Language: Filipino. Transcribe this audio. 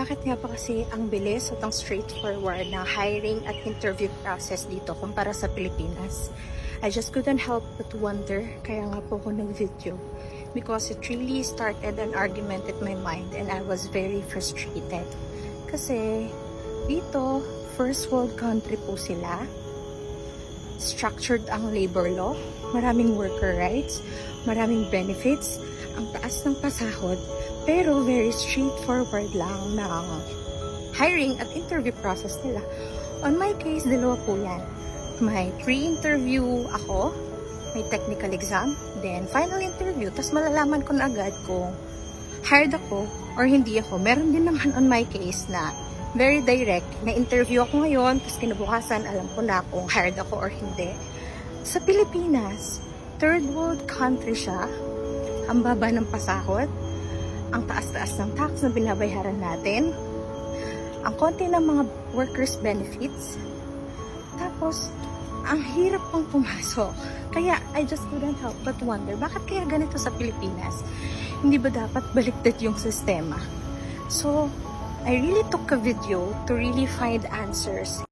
Bakit nga ba kasi ang bilis at ang straightforward ng hiring at interview process dito kumpara sa Pilipinas? I just couldn't help but wonder, kaya nga po ako nag-video. Because it really started an argument in my mind and I was very frustrated. Kasi dito, first world country po sila. Structured ang labor law, maraming worker rights, maraming benefits, ang taas ng pasahod, pero very straightforward lang ng hiring at interview process nila. On my case, dalawa po yan. May pre-interview ako, may technical exam, then final interview, tas malalaman ko na agad kung hired ako or hindi ako. Meron din naman on my case na very direct, na interview ako ngayon, tapos kinabukasan alam ko na kung hired ako or hindi. Sa Pilipinas, third world country siya, ang baba ng pasahod, ang taas-taas ng tax na binabayaran natin, ang konti ng mga workers' benefits, tapos ang hirap pang pumasok. Kaya I just couldn't help but wonder, bakit kaya ganito sa Pilipinas? Hindi ba dapat baliktad yung sistema? So, I really took a video to really find answers.